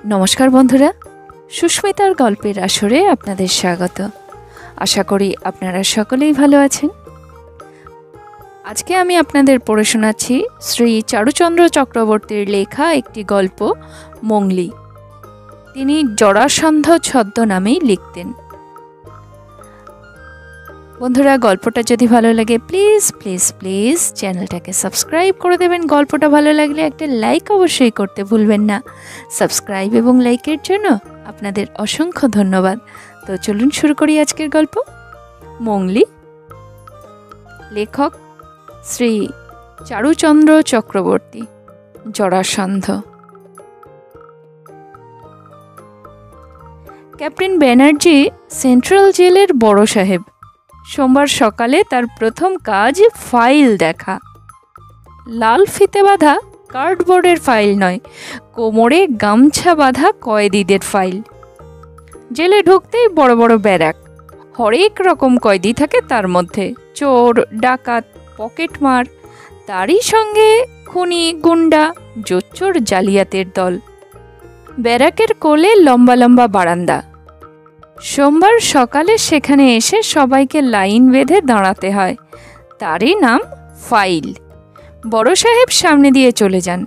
নমস্কার বন্ধুরা, সুস্মিতার গল্পের আসরে আপনাদের স্বাগত। আশা করি আপনারা সকলেই ভালো আছেন। আজকে আমি আপনাদের পড়ে শোনাচ্ছি শ্রী চারুচন্দ্র চক্রবর্তীর লেখা একটি গল্প মোংলি। তিনি জরাসন্ধ ছদ্মনামেই লিখতেন। বন্ধুরা, গল্পটা যদি ভালো লাগে প্লিজ প্লিজ প্লিজ চ্যানেলটাকে সাবস্ক্রাইব করে দেবেন। গল্পটা ভালো লাগলে একটা লাইক অবশ্যই করতে ভুলবেন না। সাবস্ক্রাইব এবং লাইকের জন্য আপনাদের অসংখ্য ধন্যবাদ। তো চলুন শুরু করি আজকের গল্প মোংলি। লেখক শ্রী চারুচন্দ্র চক্রবর্তী, জরাসন্ধ। ক্যাপ্টেন ব্যানার্জি সেন্ট্রাল জেলের বড় সাহেব। সোমবার সকালে তার প্রথম কাজ ফাইল দেখা। লাল ফিতে বাঁধা কার্ডবোর্ডের ফাইল নয়, কোমরে গামছা বাঁধা কয়েদিদের ফাইল। জেলে ঢুকতেই বড় বড় ব্যারাক, হরেক রকম কয়েদি থাকে তার মধ্যে। চোর, ডাকাত, পকেটমার, তারই সঙ্গে খুনি, গুন্ডা, জোচ্চোর, জালিয়াতের দল। ব্যারাকের কোলে লম্বা লম্বা বারান্দা। সোমবার সকালে সেখানে এসে সবাইকে লাইন বেঁধে দাঁড়াতে হয়। তারই নাম ফাইল। বড় সাহেব সামনে দিয়ে চলে যান।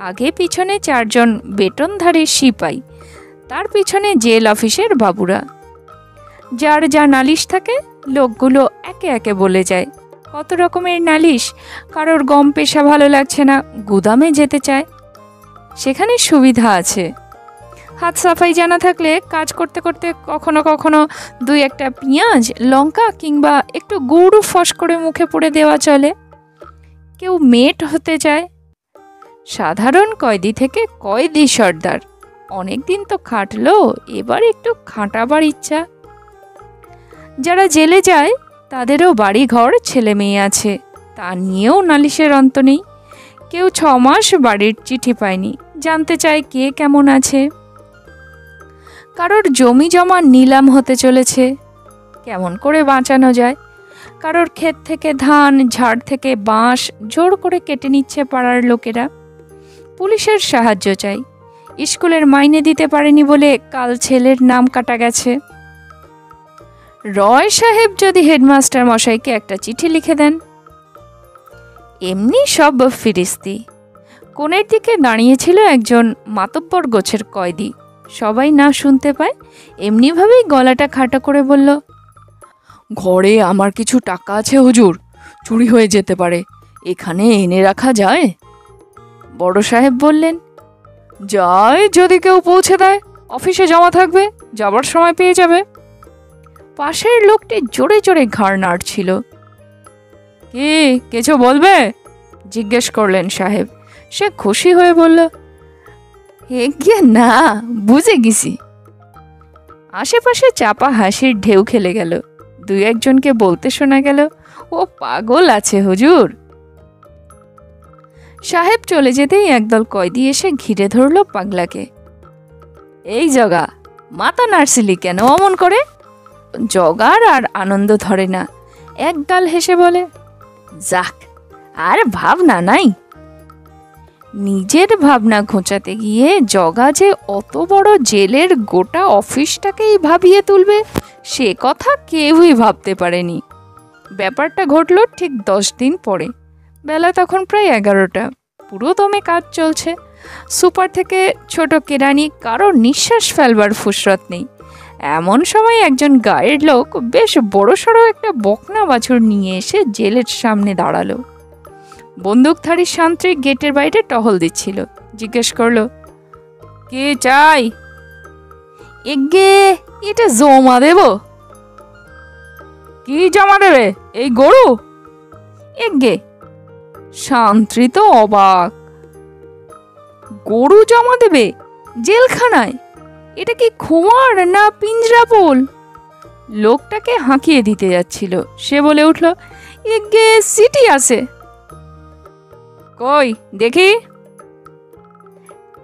আগে পিছনে 4 জন বেতনধারী সিপাই, তার পিছনে জেল অফিসের বাবুরা। যার যা নালিশ থাকে লোকগুলো একে একে বলে যায়। কত রকমের নালিশ। কারোর গম পেশা ভালো লাগছে না, গুদামে যেতে চায়। সেখানে সুবিধা আছে। হাত সাফাই জানা থাকলে কাজ করতে করতে কখনো কখনো 2-1টা পেঁয়াজ, লঙ্কা কিংবা একটু গুড় ফস করে মুখে পুড়ে দেওয়া চলে। কেউ মেট হতে চায়। সাধারণ কয়েদি থেকে কয়েদি সর্দার। অনেকদিন তো খাটলো, এবার একটু খাটাবার ইচ্ছা। যারা জেলে যায় তাদেরও বাড়ি ঘর, ছেলে মেয়ে আছে, তা নিয়েও নালিশের অন্ত নেই। কেউ 6 মাস বাড়ির চিঠি পায়নি, জানতে চায় কে কেমন আছে। কারোর জমি জমা নিলাম হতে চলেছে, কেমন করে বাঁচানো যায়। কারোর ক্ষেত থেকে ধান, ঝাড় থেকে বাঁশ জোর করে কেটে নিচ্ছে পাড়ার লোকেরা। পুলিশের সাহায্য চাই। স্কুলের মাইনে দিতে পারেনি বলে কাল ছেলের নাম কাটা গেছে। রয় সাহেব যদি হেডমাস্টার মশাইকে একটা চিঠি লিখে দেন। এমনি সব ফিরিস্তি। কোণের দিকে দাঁড়িয়েছিল একজন মাতব্বর গোছের কয়েদি। সবাই না শুনতে পায় এমনিভাবেই গলাটা খাটো করে বলল, ঘরে আমার কিছু টাকা আছে হুজুর, চুরি হয়ে যেতে পারে, এখানে এনে রাখা যায়? বড় সাহেব বললেন, যায়, যদি কেউ পৌঁছে দেয়। অফিসে জমা থাকবে, যাবার সময় পেয়ে যাবে। পাশের লোকটি জোরে জোরে ঘাড় নাড়ছিল। কি কিছু বলবে? জিজ্ঞেস করলেন সাহেব। সে খুশি হয়ে বলল, এগিয়ে না, বুঝে গেছি। আশেপাশে চাপা হাসির ঢেউ খেলে গেল। 2-1 জনকে বলতে শোনা গেল, ও পাগল আছে হুজুর। সাহেব চলে যেতেই একদল কয়েদি এসে ঘিরে ধরল পাগলাকে। এই জগা, মাথা নাড়ছিলি কেন অমন করে? জগার আর আনন্দ ধরে না। একগাল হেসে বলে, যাক, আর ভাবনা নাই। নিজের ভাবনা ঘোচাতে গিয়ে জগা যে অত বড় জেলের গোটা অফিসটাকেই ভাবিয়ে তুলবে সে কথা কেউই ভাবতে পারেনি। ব্যাপারটা ঘটল ঠিক 10 দিন পরে। বেলা তখন প্রায় 11টা। পুরো দমে কাজ চলছে। সুপার থেকে ছোট কেরানি কারো নিঃশ্বাস ফেলবার ফুসরত নেই। এমন সময় একজন গায়ের লোক বেশ বড়সড় একটা বকনা বাছুর নিয়ে এসে জেলের সামনে দাঁড়ালো। বন্দুকধারী সান্ত্রিক গেটের বাইরে টহল দিচ্ছিল। জিজ্ঞেস করলো, কে চাই? এগে, এটা জমা দেব। কি জমা দেবে? এই গরু? এগে। সান্ত্রী তো অবাক। গরু জমা দেবে জেলখানায়? এটা কি খোয়ার না পিঞ্জরাপোল? লোকটাকে হাঁকিয়ে দিতে যাচ্ছিল। সে বলে উঠল, এগে সিটি আছে। কই দেখি।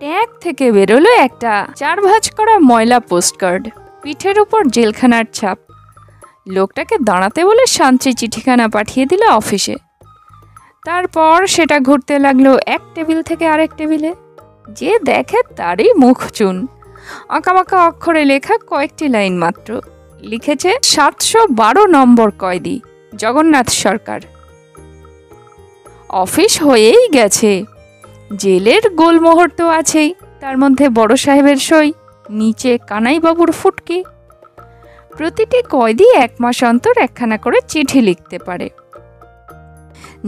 ট্যাগ থেকে বেরোলো একটা 4 ভাঁজ করা ময়লা পোস্টকার্ড, পিঠের উপর জেলখানার ছাপ। লোকটাকে দাঁড়াতে বলে শান্তি চিঠিখানা পাঠিয়ে দিল অফিসে। তারপর সেটা ঘুরতে লাগলো এক টেবিল থেকে আরেক টেবিলে। যে দেখে তারই মুখ চুন। আঁকাবাঁকা অক্ষরে লেখা কয়েকটি লাইন মাত্র। লিখেছে 712 নম্বর কয়েদি জগন্নাথ সরকার। অফিস হয়েই গেছে। জেলের গোলমোহর তো আছেই, তার মধ্যে বড় সাহেবের সই, নিচে কানাইবাবুর ফুটকি। প্রতিটি কয়েদি 1 মাস অন্তর একখানা করে চিঠি লিখতে পারে।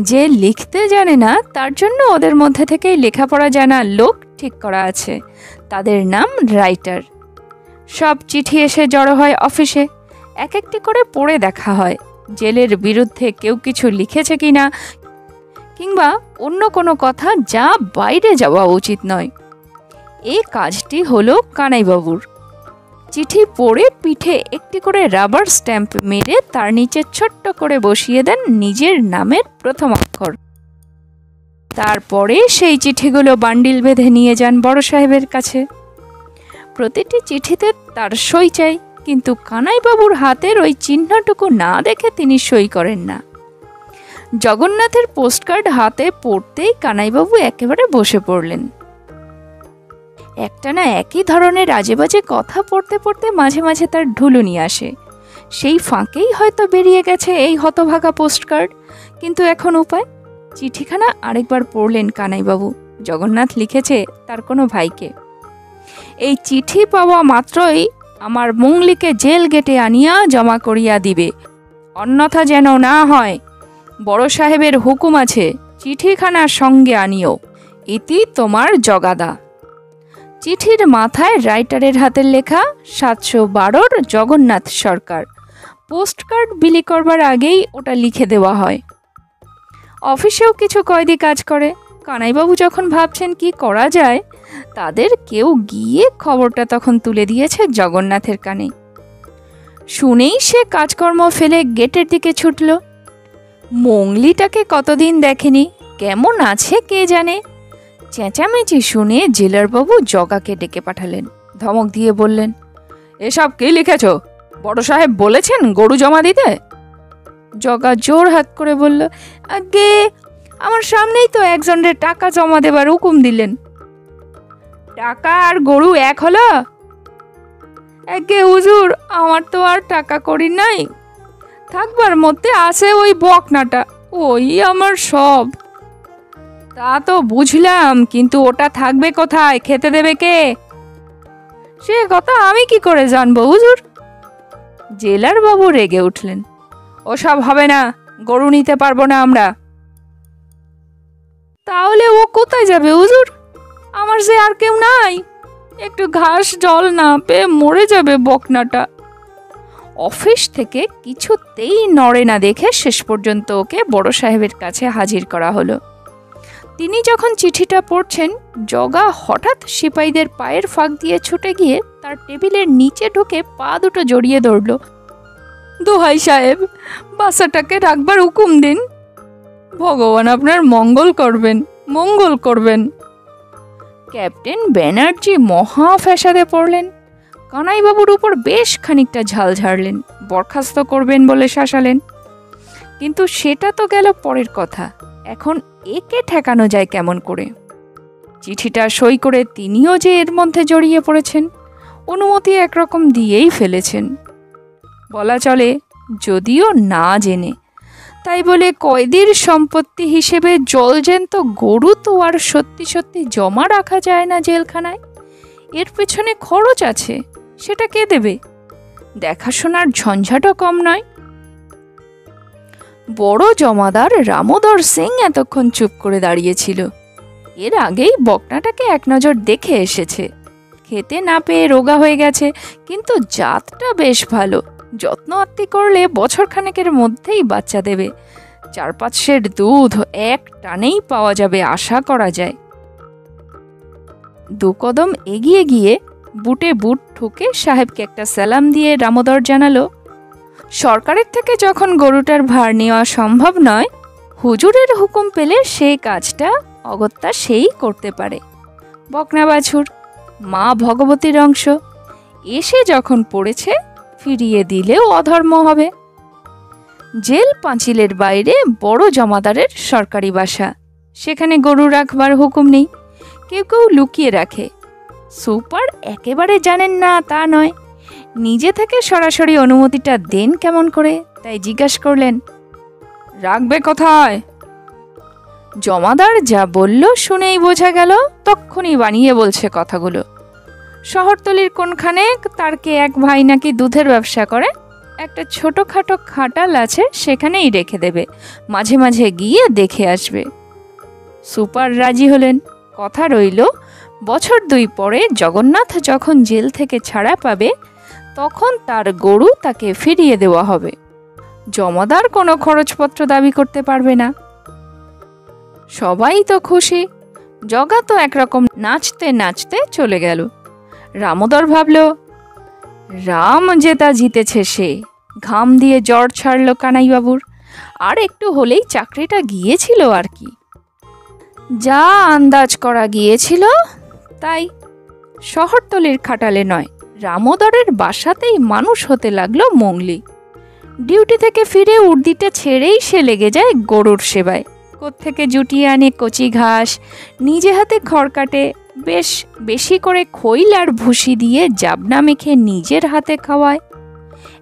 যে লিখতে জানে না তার জন্য ওদের মধ্যে থেকেই লেখাপড়া জানা লোক ঠিক করা আছে, তাদের নাম রাইটার। সব চিঠি এসে জড়ো হয় অফিসে, এক একটি করে পড়ে দেখা হয় জেলের বিরুদ্ধে কেউ কিছু লিখেছে কিনা, কিংবা অন্য কোনো কথা যা বাইরে যাওয়া উচিত নয়। এই কাজটি হলো কানাইবাবুর। চিঠি পড়ে পিঠে একটি করে রাবার স্ট্যাম্প মেরে তার নিচে ছোট্ট করে বসিয়ে দেন নিজের নামের প্রথম অক্ষর। তারপরে সেই চিঠিগুলো বান্ডিল বেঁধে নিয়ে যান বড় সাহেবের কাছে। প্রতিটি চিঠিতে তার সই চাই, কিন্তু কানাইবাবুর হাতের ওই চিহ্নটুকু না দেখে তিনি সই করেন না। জগন্নাথের পোস্টকার্ড হাতে পড়তেই কানাইবাবু একেবারে বসে পড়লেন। একটানা একই ধরনের আজেবাজে কথা পড়তে পড়তে মাঝে মাঝে তার ঢুলুনি আসে। সেই ফাঁকেই হয়তো বেরিয়ে গেছে এই হতভাগা পোস্টকার্ড। কিন্তু এখন উপায়? চিঠিখানা আরেকবার পড়লেন কানাইবাবু। জগন্নাথ লিখেছে তার কোনো ভাইকে, এই চিঠি পাওয়া মাত্রই আমার মুংলিকে জেল গেটে আনিয়া জমা করিয়া দিবে, অন্যথা যেন না হয়। বড় সাহেবের হুকুম আছে, চিঠিখানা সঙ্গে আনিও। ইতি তোমার জগাদা। চিঠির মাথায় রাইটারের হাতের লেখা 712 জগন্নাথ সরকার। পোস্টকার্ড বিলি করবার আগেই ওটা লিখে দেওয়া হয়। অফিসেও কিছু কয়েদি কাজ করে। কানাইবাবু যখন ভাবছেন কি করা যায়, তাদের কেউ গিয়ে খবরটা তখন তুলে দিয়েছে জগন্নাথের কানে। শুনেই সে কাজকর্ম ফেলে গেটের দিকে ছুটল। মংলিটাকে কতদিন দেখেনি, কেমন আছে কে জানে। চেঁচামেচি শুনে জেলারবাবু জগাকে ডেকে পাঠালেন। ধমক দিয়ে বললেন, এসব কি লিখেছ? বড় সাহেব বলেছেন গরু জমা দিতে? জগা জোর হাত করে বলল, আগে আমার সামনেই তো একজনের টাকা জমা দেবার হুকুম দিলেন। টাকা আর গরু এক হলো? আগে হুজুর, আমার তো আর টাকা করি নাই, থাকবার মধ্যে আছে ওই বকনাটা, ওই আমার সব। তা তো বুঝলাম, কিন্তু ওটা থাকবে কোথায়, খেতে দেবে কে? সে কথা আমি কি করে জানবো হুজুর? জেলার বাবু রেগে উঠলেন, ওসব হবে না, গরু নিতে পারবো না আমরা। তাহলে ও কোথায় যাবে হুজুর? আমার যে আর কেউ নাই, একটু ঘাস জল না পেয়ে মরে যাবে বকনাটা। অফিস থেকে কিছুতেই নড়ে না দেখে শেষ পর্যন্ত ওকে বড় সাহেবের কাছে হাজির করা হলো। তিনি যখন চিঠিটা পড়ছেন, জগা হঠাৎ সিপাহীদের পায়ের ফাঁক দিয়ে ছুটে গিয়ে তার টেবিলের নিচে ঢুকে পা দুটো জড়িয়ে ধরল। দোহাই সাহেব, বাচ্চাটাকে রাখবার হুকুম দিন, ভগবান আপনার মঙ্গল করবেন, মঙ্গল করবেন। ক্যাপ্টেন ব্যানার্জি মহা ফ্যাসাদে পড়লেন। কানাইবাবুর উপর বেশ খানিকটা ঝাল ঝাড়লেন, বরখাস্ত করবেন বলে শাসালেন। কিন্তু সেটা তো গেল পরের কথা। এখন একে ঠেকানো যায় কেমন করে? চিঠিটা সই করে তিনিও যে এর মধ্যে জড়িয়ে পড়েছেন, অনুমতি একরকম দিয়েই ফেলেছেন বলা চলে, যদিও না জেনে। তাই বলে কয়েদির সম্পত্তি হিসেবে জলজ্যান্ত গরু তো আর সত্যি সত্যি জমা রাখা যায় না জেলখানায়। এর পেছনে খরচ আছে, সেটা কে দেবে? দেখাশোনার ঝঞ্ঝাটও কম নয়। বড় জমাদার রামোদর সিং এতক্ষণ চুপ করে দাঁড়িয়েছিল। এর আগেই বকনাটাকে এক নজর দেখে এসেছে। খেতে না পেয়ে রোগা হয়ে গেছে, কিন্তু জাতটা বেশ ভালো। যত্ন আত্তি করলে বছরখানেকের মধ্যেই বাচ্চা দেবে। 4-5 সের দুধ এক টানেই পাওয়া যাবে আশা করা যায়। 2 কদম এগিয়ে গিয়ে বুটে বুট ঠুকে সাহেবকে একটা সালাম দিয়ে রামোদর জানালো, সরকারের থেকে যখন গরুটার ভার নেওয়া সম্ভব নয়, হুজুরের হুকুম পেলে সেই কাজটা অগত্যা সেই করতে পারে। বকনা বাছুর, মা ভগবতীর অংশ, এসে যখন পড়েছে ফিরিয়ে দিলেও অধর্ম হবে। জেল পাঁচিলের বাইরে বড় জমাদারের সরকারি বাসা, সেখানে গরু রাখবার হুকুম নেই, কেউ কেউ লুকিয়ে রাখে। সুপার একেবারে জানেন না তা নয়, নিজে থেকে সরাসরি অনুমতিটা দেন কেমন করে, তাই জিজ্ঞাসা করলেন, রাখবে কোথায়? জমাদার যা বলল শুনেই বোঝা গেল তক্ষুনি বানিয়ে বলছে কথাগুলো। শহরতলির কোনখানে তার কে এক ভাই নাকি দুধের ব্যবসা করে, একটা ছোটখাটো খাটাল আছে, সেখানেই রেখে দেবে, মাঝে মাঝে গিয়ে দেখে আসবে। সুপার রাজি হলেন। কথা রইল, বছর 2 পরে জগন্নাথ যখন জেল থেকে ছাড়া পাবে তখন তার গরু তাকে ফিরিয়ে দেওয়া হবে। জমাদার কোনো খরচপত্র দাবি করতে পারবে না। সবাই তো খুশি। জগা তো একরকম নাচতে নাচতে চলে গেল। রামোদর ভাবল, রাম জেতা জিতেছে সে, ঘাম দিয়ে জ্বর ছাড়ল কানাইবাবুর, আর একটু হলেই চাকরিটা গিয়েছিল আর কি। যা আন্দাজ করা গিয়েছিল তাই। শহরতলির খাটালে নয়, রামোদরের বাসাতেই মানুষ হতে লাগলো মংলি। ডিউটি থেকে ফিরে উর্দিটা ছেড়েই সে লেগে যায় গরুর সেবায়। কোত্থেকে জুটিয়ে আনে কচি ঘাস, নিজে হাতে খড় কাটে, বেশ বেশি করে খৈল আর ভুসি দিয়ে জাবনা মেখে নিজের হাতে খাওয়ায়।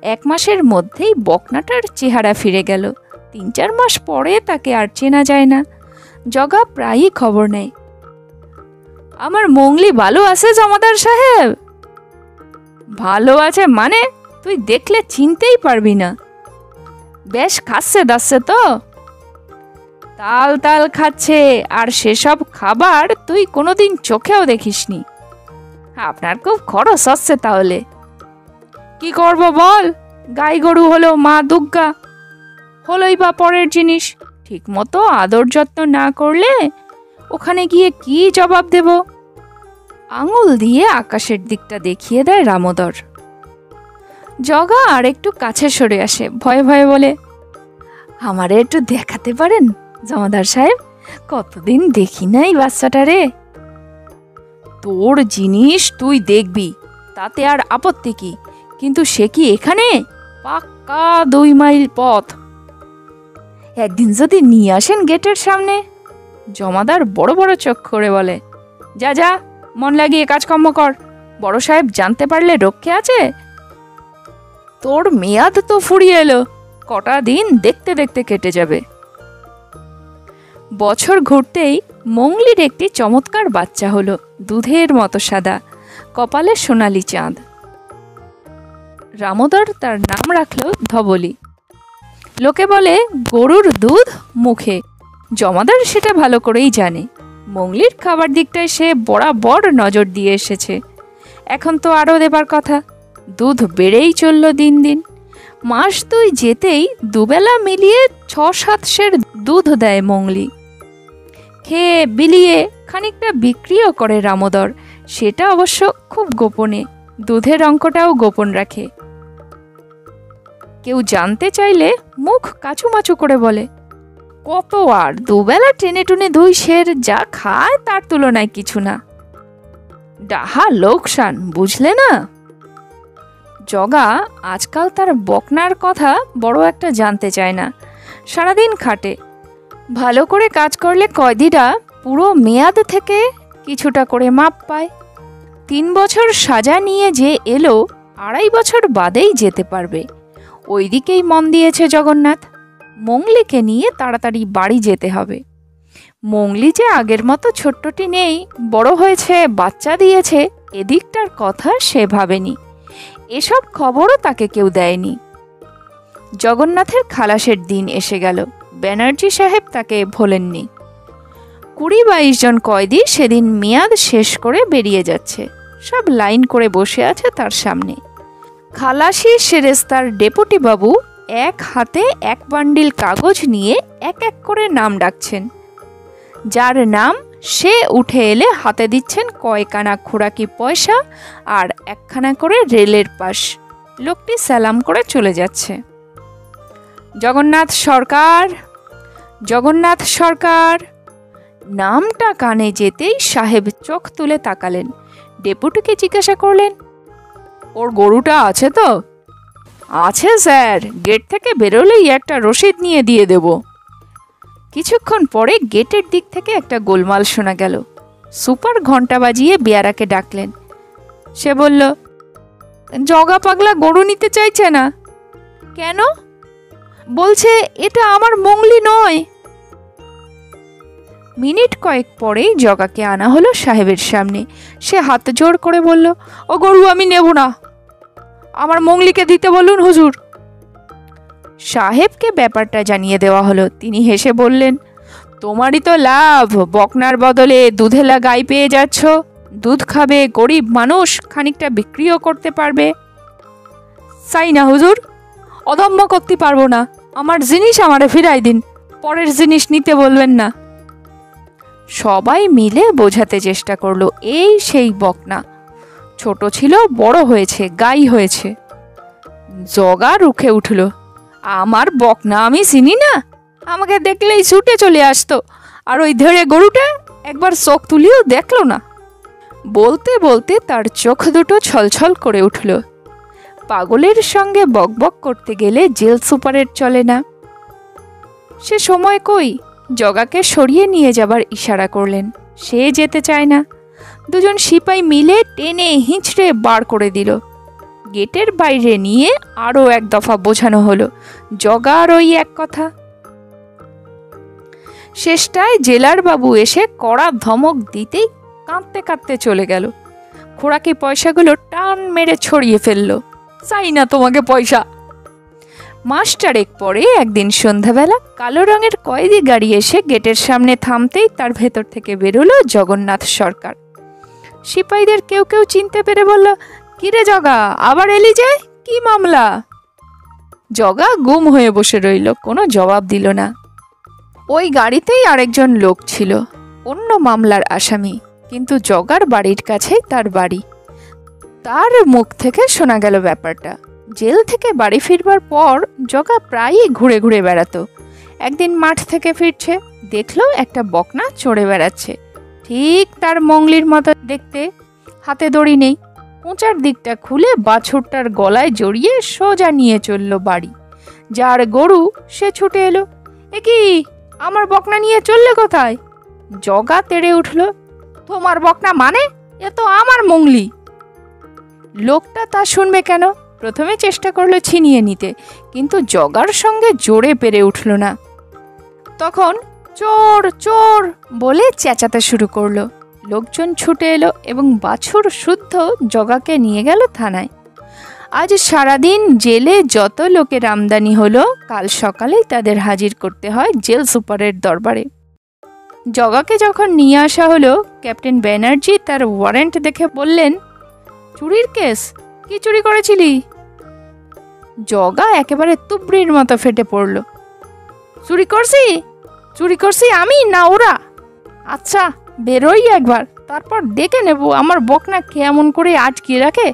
1 মাসের মধ্যেই বকনাটার চেহারা ফিরে গেল। 3-4 মাস পরে তাকে আর চেনা যায় না। জগা প্রায়ই খবর নেয়, আমার মংলি ভালো আছে জমাদার সাহেব? ভালো আছে মানে? তুই দেখলে চিনতেই পারবি না। বেশ খাচ্ছে দাচ্ছে তো? তাল তাল খাচ্ছে, আর সেসব খাবার তুই কোনোদিন চোখেও দেখিসনি। আপনার খুব খরচ হচ্ছে তাহলে। কি করব বল, গাই গরু হলো মা দুর্গা, হলোই বা পরের জিনিস। ঠিক মতো আদর যত্ন না করলে ওখানে গিয়ে কি জবাব দেব? আঙুল দিয়ে আকাশের দিকটা দেখিয়ে দেয় রামোদর। জগা আর একটু কাছে সরে আসে, ভয়ে ভয়ে বলে, আমারে একটু দেখাতে পারেন জমাদার সাহেব? কতদিন দেখি নাই বাচ্চাটারে। তোর জিনিস তুই দেখবি, তাতে আর আপত্তি কি, কিন্তু সে কি এখানে? পাক্কা 2 মাইল পথ। একদিন যদি নিয়ে আসেন গেটের সামনে। জমাদার বড় বড় চোখ করে বলে, যা যা, মন লাগিয়ে কাজকর্ম কর, বড় সাহেব জানতে পারলে রক্ষে আছে। তোর মেয়াদ তো ফুরিয়ে এলো, কটা দিন দেখতে দেখতে কেটে যাবে। বছর ঘুরতেই মংলির একটি চমৎকার বাচ্চা হলো, দুধের মতো সাদা, কপালে সোনালি চাঁদ। রামোদর তার নাম রাখলো ধবলি। লোকে বলে গরুর দুধ মুখে। জমাদার সেটা ভালো করেই জানে। মংলির খাবার দিকটায় সে বরাবর নজর দিয়ে এসেছে। এখন তো আরও দেবার কথা। দুধ বেড়েই চলল দিন দিন। মাস 2 যেতেই দুবেলা মিলিয়ে 6-7 সের দুধ দেয় মংলি। খেয়ে বিলিয়ে খানিকটা বিক্রিও করে রামোদর, সেটা অবশ্য খুব গোপনে। দুধের অঙ্কটাও গোপন রাখে। কেউ জানতে চাইলে মুখ কাচুমাচু করে বলে, কত আর, দুবেলা টেনে টুনে 2 সের, যা খায় তার তুলনায় কিছু না। ডাহা লোকসান, বুঝলে না? জগা আজকাল তার বকনার কথা বড় একটা জানতে চায় না। সারাদিন খাটে। ভালো করে কাজ করলে কয়েদিরা পুরো মেয়াদ থেকে কিছুটা করে মাপ পায়। 3 বছর সাজা নিয়ে যে এলো, 2.5 বছর বাদেই যেতে পারবে। ওই দিকেই মন দিয়েছে জগন্নাথ। মংলিকে নিয়ে তাড়াতাড়ি বাড়ি যেতে হবে। মংলি যে আগের মতো ছোট্টটি নেই, বড় হয়েছে, বাচ্চা দিয়েছে, এদিকটার কথা সে ভাবেনি। এসব খবরও তাকে কেউ দেয়নি। জগন্নাথের খালাসের দিন এসে গেল। ব্যানার্জি সাহেব তাকে ভোলেননি। 20-22 জন কয়েদি সেদিন মেয়াদ শেষ করে বেরিয়ে যাচ্ছে। সব লাইন করে বসে আছে তার সামনে। খালাসি সেরেস্তার ডেপুটি বাবু এক হাতে 1 বান্ডিল কাগজ নিয়ে এক এক করে নাম ডাকছেন। যার নাম সে উঠে এলে হাতে দিচ্ছেন কয়েকানা খোরাকি পয়সা আর 1খানা করে রেলের পাস। লোকটি সালাম করে চলে যাচ্ছে। জগন্নাথ সরকার, জগন্নাথ সরকার। নামটা কানে যেতেই সাহেব চোখ তুলে তাকালেন। ডেপুটিকে জিজ্ঞাসা করলেন, ওর গরুটা আছে তো? আছে স্যার, গেট থেকে বেরোলেই একটা রসিদ নিয়ে দিয়ে দেব। কিছুক্ষণ পরে গেটের দিক থেকে একটা গোলমাল শোনা গেল। সুপার ঘন্টা বাজিয়ে বেয়ারাকে ডাকলেন। সে বলল, জগা পাগলা গরু নিতে চাইছে না। কেন? বলছে এটা আমার মংলি নয়। মিনিট কয়েক পরেই জগাকে আনা হলো সাহেবের সামনে। সে হাত জোড় করে বলল, ও গরু আমি নেব না, আমার মংলিকে দিতে বলুন হুজুর। সাহেবকে ব্যাপারটা জানিয়ে দেওয়া হলো। তিনি হেসে বললেন, তোমারই তো লাভ, বকনার বদলে দুধেলা গাই পেয়ে যাচ্ছ। দুধ খাবে, গরিব মানুষ, খানিকটা বিক্রিও করতে পারবে। চাই না হুজুর, অদম্য করতে পারবো না। আমার জিনিস আমারে ফিরাই দিন, পরের জিনিস নিতে বলবেন না। সবাই মিলে বোঝাতে চেষ্টা করলো, এই সেই বকনা, ছোট ছিল, বড় হয়েছে, গাই হয়েছে। জগা রুখে উঠল, আমার বকনা আমি চিনি না, আমাকে দেখলেই ছুটে চলে আসতো, আর ওই ধরে গরুটা একবার চোখ তুলিও দেখলো না। বলতে বলতে তার চোখ দুটো ছলছল করে উঠল। পাগলের সঙ্গে বকবক করতে গেলে জেল সুপারের চলে না। সে সময় কই, জগাকে সরিয়ে নিয়ে যাবার ইশারা করলেন। সে যেতে চায় না। দুজন সিপাই মিলে টেনে হিঁচড়ে বার করে দিল। গেটের বাইরে নিয়ে আরও এক দফা বোঝানো হলো। জগার ওই এক কথা। শেষটায় জেলার বাবু এসে কড়া ধমক দিতেই কাঁদতে কাঁদতে চলে গেল। খোড়াকে পয়সাগুলো টান মেরে ছড়িয়ে ফেলল। চাই না তোমাকে পয়সা। মাসটারেক পরে একদিন সন্ধ্যাবেলা কালো রঙের কয়েদি গাড়ি এসে গেটের সামনে থামতেই তার ভেতর থেকে বেরোলো জগন্নাথ সরকার। সিপাহীদের কেউ কেউ চিনতে পেরে বলল, কিরে জগা, আবার এলি যে, কি মামলা? জগা গুম হয়ে বসে রইল, কোনো জবাব দিল না। ওই গাড়িতেই আরেকজন লোক ছিল, অন্য মামলার আসামি, কিন্তু জগার বাড়ির কাছেই তার বাড়ি। তার মুখ থেকে শোনা গেল ব্যাপারটা। জেল থেকে বাড়ি ফিরবার পর জগা প্রায়ই ঘুরে ঘুরে বেড়াতো। একদিন মাঠ থেকে ফিরছে, দেখলো একটা বকনা চড়ে বেড়াচ্ছে, ঠিক তার মংলির মতো দেখতে, হাতে দড়ি নেই। উঁচার দিকটা খুলে বাছুরটার গলায় জড়িয়ে সোজা নিয়ে চলল বাড়ি। যার গরু সে ছুটে এলো, এ কি, আমার বকনা নিয়ে চললে কোথায়? জগা তেড়ে উঠল, তোমার বকনা মানে? এ তো আমার মংলি। লোকটা তা শুনবে কেন? প্রথমে চেষ্টা করলো ছিনিয়ে নিতে, কিন্তু জগার সঙ্গে জোরে পেরে উঠল না। তখন চোর চোর বলে চেঁচাতে শুরু করলো। লোকজন ছুটে এলো এবং বাছুর শুদ্ধ জগাকে নিয়ে গেল থানায়। আজ সারাদিন জেলে যত লোকের আমদানি হলো, কাল সকালেই তাদের হাজির করতে হয় জেল সুপারের দরবারে। জগাকে যখন নিয়ে আসা হলো, ক্যাপ্টেন ব্যানার্জি তার ওয়ারেন্ট দেখে বললেন, চুরির কেস, কি চুরি করেছিলি? জগা একেবারে তুবড়ির মতো ফেটে পড়ল, চুরি করছি আমি না ওরা? আচ্ছা বেরোই একবার, তারপর দেখে নেব আমার বকনা কেমন করে আটকে রাখে।